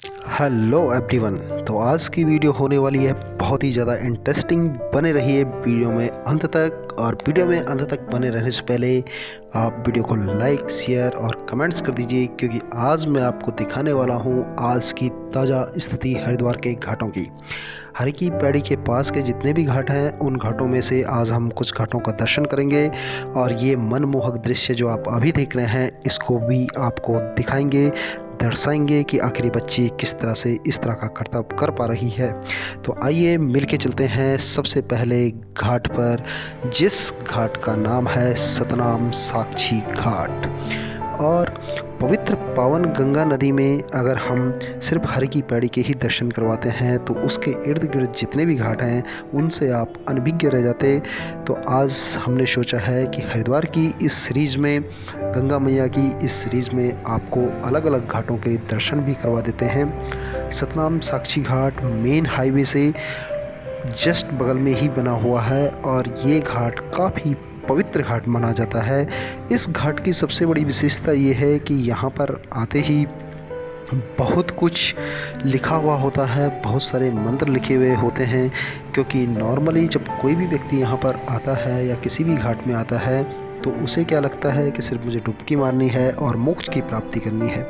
Hello everyone. तो आज की वीडियो होने वाली है बहुत ही ज़्यादा इंटरेस्टिंग। बने रहिए वीडियो में अंत तक, और वीडियो में अंत तक बने रहने से पहले आप वीडियो को लाइक, शेयर और कमेंट्स कर दीजिए, क्योंकि आज मैं आपको दिखाने वाला हूँ आज की ताज़ा स्थिति हरिद्वार के घाटों की। हर की पैड़ी के पास के जितने भी घाट हैं उन घाटों में से आज हम कुछ घाटों का दर्शन करेंगे, और ये मनमोहक दृश्य जो आप अभी देख रहे हैं इसको भी आपको दिखाएंगे, दर्शाएंगे कि आखिर ये बच्ची किस तरह से इस तरह का करतब कर पा रही है। तो आइए मिलके चलते हैं सबसे पहले घाट पर, जिस घाट का नाम है सतनाम साक्षी घाट। और पवित्र पावन गंगा नदी में अगर हम सिर्फ हर की पैड़ी के ही दर्शन करवाते हैं तो उसके इर्द गिर्द जितने भी घाट हैं उनसे आप अनभिज्ञ रह जाते। तो आज हमने सोचा है कि हरिद्वार की इस सीरीज़ में, गंगा मैया की इस सीरीज़ में आपको अलग अलग घाटों के दर्शन भी करवा देते हैं। सतनाम साक्षी घाट मेन हाईवे से जस्ट बगल में ही बना हुआ है, और ये घाट काफ़ी पवित्र घाट माना जाता है। इस घाट की सबसे बड़ी विशेषता ये है कि यहाँ पर आते ही बहुत कुछ लिखा हुआ होता है, बहुत सारे मंत्र लिखे हुए होते हैं। क्योंकि नॉर्मली जब कोई भी व्यक्ति यहाँ पर आता है या किसी भी घाट में आता है तो उसे क्या लगता है कि सिर्फ मुझे डुबकी मारनी है और मोक्ष की प्राप्ति करनी है।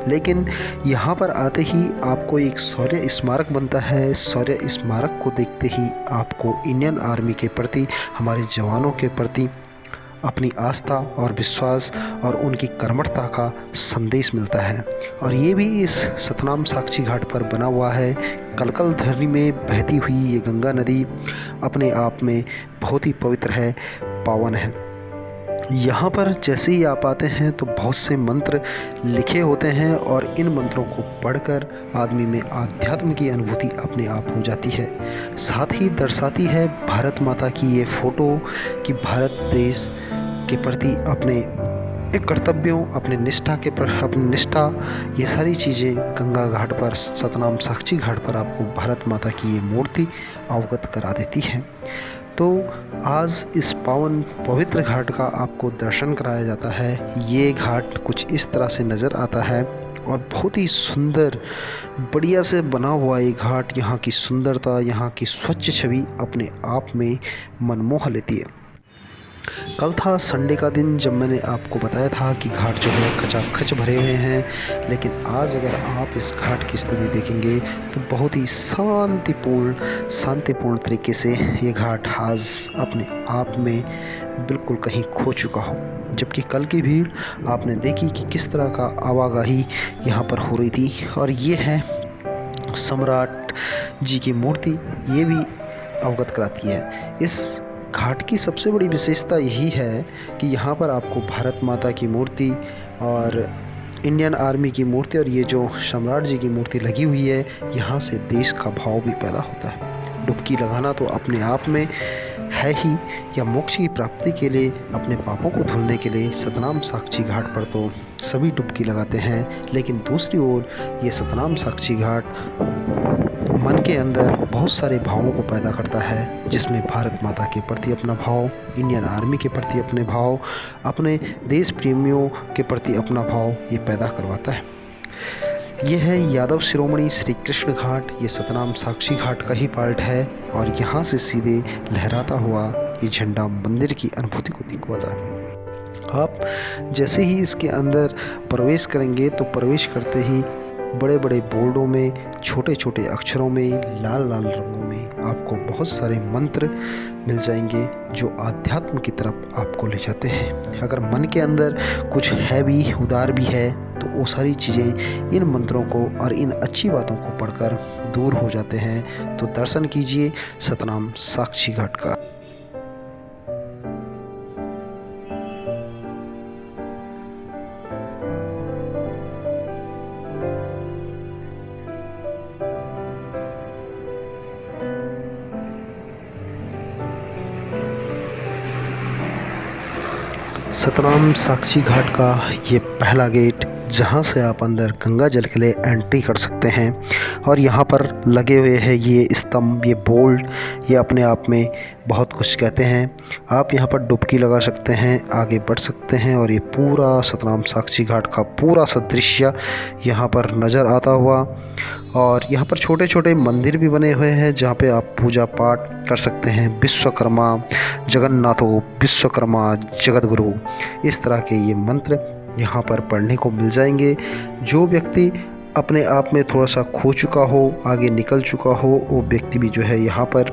लेकिन यहाँ पर आते ही आपको एक शौर्य स्मारक बनता है। शौर्य स्मारक को देखते ही आपको इंडियन आर्मी के प्रति, हमारे जवानों के प्रति अपनी आस्था और विश्वास और उनकी कर्मठता का संदेश मिलता है। और ये भी इस सतनाम साक्षी घाट पर बना हुआ है। कलकल धरनी में बहती हुई ये गंगा नदी अपने आप में बहुत ही पवित्र है, पावन है। यहाँ पर जैसे ही आप आते हैं तो बहुत से मंत्र लिखे होते हैं, और इन मंत्रों को पढ़कर आदमी में आध्यात्म की अनुभूति अपने आप हो जाती है। साथ ही दर्शाती है भारत माता की ये फ़ोटो कि भारत देश के प्रति अपने कर्तव्यों, अपने निष्ठा के पर अपनी निष्ठा, ये सारी चीज़ें गंगा घाट पर, सतनाम साक्षी घाट पर आपको भारत माता की ये मूर्ति अवगत करा देती है। तो आज इस पावन पवित्र घाट का आपको दर्शन कराया जाता है। ये घाट कुछ इस तरह से नज़र आता है, और बहुत ही सुंदर बढ़िया से बना हुआ ये घाट, यहाँ की सुंदरता, यहाँ की स्वच्छ छवि अपने आप में मनमोह लेती है। कल था संडे का दिन जब मैंने आपको बताया था कि घाट जो है खचाखच भरे हुए हैं, लेकिन आज अगर आप इस घाट की स्थिति देखेंगे तो बहुत ही शांतिपूर्ण तरीके से ये घाट आज अपने आप में बिल्कुल कहीं खो चुका हो। जबकि कल की भीड़ आपने देखी कि किस तरह का आवाजाही यहाँ पर हो रही थी। और ये है सम्राट जी की मूर्ति, ये भी अवगत कराती है। इस घाट की सबसे बड़ी विशेषता यही है कि यहाँ पर आपको भारत माता की मूर्ति और इंडियन आर्मी की मूर्ति और ये जो सम्राट जी की मूर्ति लगी हुई है, यहाँ से देश का भाव भी पैदा होता है। डुबकी लगाना तो अपने आप में है ही, या मोक्ष की प्राप्ति के लिए, अपने पापों को धुलने के लिए सतनाम साक्षी घाट पर तो सभी डुबकी लगाते हैं। लेकिन दूसरी ओर ये सतनाम साक्षी घाट मन के अंदर बहुत सारे भावों को पैदा करता है, जिसमें भारत माता के प्रति अपना भाव, इंडियन आर्मी के प्रति अपने भाव, अपने देश प्रेमियों के प्रति अपना भाव ये पैदा करवाता है। ये है यादव शिरोमणि श्री कृष्ण घाट। ये सतनाम साक्षी घाट का ही पार्ट है, और यहाँ से सीधे लहराता हुआ ये झंडा मंदिर की अनुभूति को दिखवाता है। आप जैसे ही इसके अंदर प्रवेश करेंगे तो प्रवेश करते ही बड़े बड़े बोर्डों में, छोटे छोटे अक्षरों में, लाल लाल रंगों में आपको बहुत सारे मंत्र मिल जाएंगे जो आध्यात्म की तरफ आपको ले जाते हैं। अगर मन के अंदर कुछ है भी, उदार भी है, तो वो सारी चीज़ें इन मंत्रों को और इन अच्छी बातों को पढ़कर दूर हो जाते हैं। तो दर्शन कीजिए सतनाम साक्षी घाट का। सतनाम साक्षी घाट का ये पहला गेट जहां से आप अंदर गंगा जल के लिए एंट्री कर सकते हैं। और यहाँ पर लगे हुए हैं ये स्तंभ, ये बोल्ड, ये अपने आप में बहुत कुछ कहते हैं। आप यहाँ पर डुबकी लगा सकते हैं, आगे बढ़ सकते हैं और ये पूरा सतनाम साक्षी घाट का पूरा सा दृश्य यहाँ पर नज़र आता हुआ। और यहाँ पर छोटे छोटे मंदिर भी बने हुए हैं जहाँ पे आप पूजा पाठ कर सकते हैं। विश्वकर्मा जगन्नाथो विश्वकर्मा जगत गुरु, इस तरह के ये मंत्र यहाँ पर पढ़ने को मिल जाएंगे। जो व्यक्ति अपने आप में थोड़ा सा खो चुका हो, आगे निकल चुका हो, वो व्यक्ति भी जो है यहाँ पर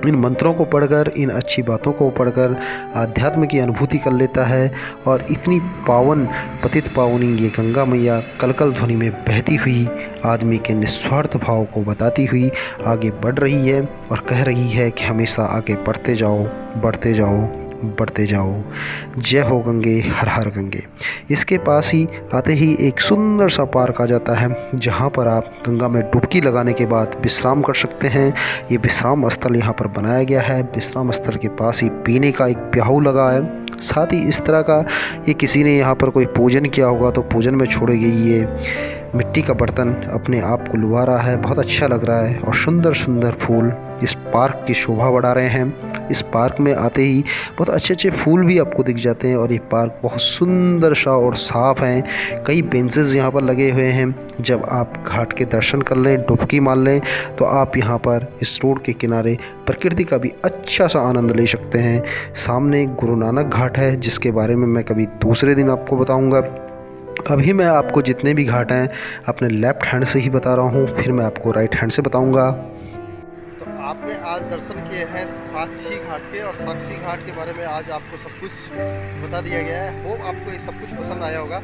इन मंत्रों को पढ़कर, इन अच्छी बातों को पढ़कर आध्यात्म की अनुभूति कर लेता है। और इतनी पावन पतित पावनी ये गंगा मैया कलकल ध्वनि में बहती हुई आदमी के निस्वार्थ भाव को बताती हुई आगे बढ़ रही है और कह रही है कि हमेशा आगे बढ़ते जाओ, बढ़ते जाओ, बढ़ते जाओ। जय हो गंगे, हर हर गंगे। इसके पास ही आते ही एक सुंदर सा पार्क आ जाता है जहाँ पर आप गंगा में डुबकी लगाने के बाद विश्राम कर सकते हैं। ये विश्राम स्थल यहाँ पर बनाया गया है। विश्राम स्थल के पास ही पीने का एक प्याऊ लगा है। साथ ही इस तरह का ये किसी ने यहाँ पर कोई पूजन किया होगा तो पूजन में छोड़ी गई ये मिट्टी का बर्तन अपने आप को लुभा रहा है। बहुत अच्छा लग रहा है और सुंदर सुंदर फूल इस पार्क की शोभा बढ़ा रहे हैं। इस पार्क में आते ही बहुत अच्छे अच्छे फूल भी आपको दिख जाते हैं और ये पार्क बहुत सुंदर सा और साफ़ है। कई बेंचेस यहाँ पर लगे हुए हैं। जब आप घाट के दर्शन कर लें, डुबकी मार लें, तो आप यहाँ पर इस रोड के किनारे प्रकृति का भी अच्छा सा आनंद ले सकते हैं। सामने गुरु नानक घाट है जिसके बारे में मैं कभी दूसरे दिन आपको बताऊँगा। अभी मैं आपको जितने भी घाट हैं अपने लेफ़्ट हैंड से ही बता रहा हूँ, फिर मैं आपको राइट हैंड से बताऊँगा। तो आपने आज दर्शन किए हैं साक्षी घाट के, और साक्षी घाट के बारे में आज आपको सब कुछ बता दिया गया है। होप आपको ये सब कुछ पसंद आया होगा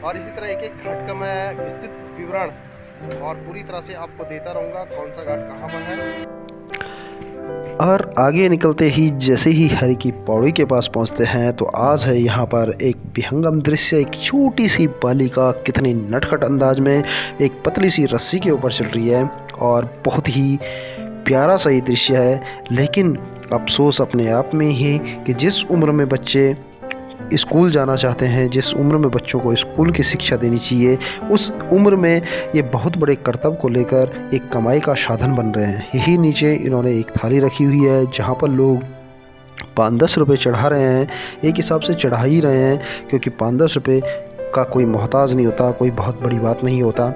और इसी तरह एक एक घाट का मैं विस्तृत विवरण और पूरी तरह से आपको देता रहूँगा कौन सा घाट कहाँ पर है। और आगे निकलते ही जैसे ही हरि की पौड़ी के पास पहुंचते हैं तो आज है यहाँ पर एक विहंगम दृश्य। एक छोटी सी बालिका कितनी नटखट अंदाज में एक पतली सी रस्सी के ऊपर चल रही है और बहुत ही प्यारा सा ये दृश्य है। लेकिन अफसोस अपने आप में ही कि जिस उम्र में बच्चे स्कूल जाना चाहते हैं, जिस उम्र में बच्चों को स्कूल की शिक्षा देनी चाहिए, उस उम्र में ये बहुत बड़े कर्तव्य को लेकर एक कमाई का साधन बन रहे हैं। यही नीचे इन्होंने एक थाली रखी हुई है जहाँ पर लोग 5-10 रुपये चढ़ा रहे हैं। एक हिसाब से चढ़ा ही रहे हैं क्योंकि 5-10 रुपये का कोई मोहताज नहीं होता, कोई बहुत बड़ी बात नहीं होता।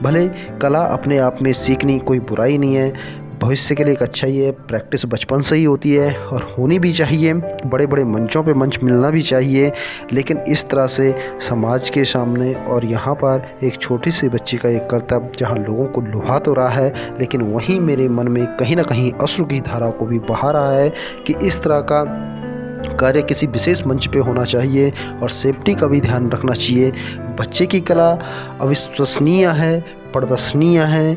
भले कला अपने आप में सीखनी कोई बुराई नहीं है, भविष्य के लिए एक अच्छा ही है। प्रैक्टिस बचपन से ही होती है और होनी भी चाहिए। बड़े बड़े मंचों पे मंच मिलना भी चाहिए। लेकिन इस तरह से समाज के सामने और यहाँ पर एक छोटी सी बच्ची का एक कर्तव्य जहाँ लोगों को लुभा तो रहा है, लेकिन वहीं मेरे मन में कहीं ना कहीं अश्रु की धारा को भी बहा रहा है कि इस तरह का कार्य किसी विशेष मंच पे होना चाहिए और सेफ्टी का भी ध्यान रखना चाहिए। बच्चे की कला अविश्वसनीय है, प्रदर्शनीय है,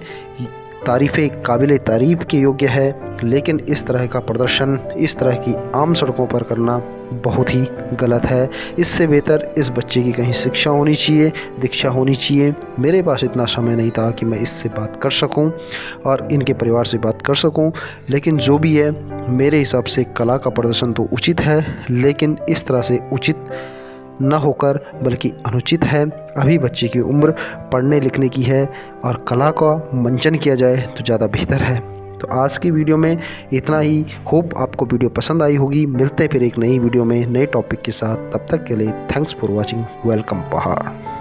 तारीफ़ें काबिल तारीफ़ के योग्य है। लेकिन इस तरह का प्रदर्शन इस तरह की आम सड़कों पर करना बहुत ही गलत है। इससे बेहतर इस बच्चे की कहीं शिक्षा होनी चाहिए, दीक्षा होनी चाहिए। मेरे पास इतना समय नहीं था कि मैं इससे बात कर सकूं और इनके परिवार से बात कर सकूं। लेकिन जो भी है, मेरे हिसाब से कला का प्रदर्शन तो उचित है, लेकिन इस तरह से उचित न होकर बल्कि अनुचित है। अभी बच्चे की उम्र पढ़ने लिखने की है और कला का मंचन किया जाए तो ज़्यादा बेहतर है। तो आज की वीडियो में इतना ही। होप आपको वीडियो पसंद आई होगी। मिलते हैं फिर एक नई वीडियो में नए टॉपिक के साथ। तब तक के लिए थैंक्स फॉर वॉचिंग। वेलकम पहाड़।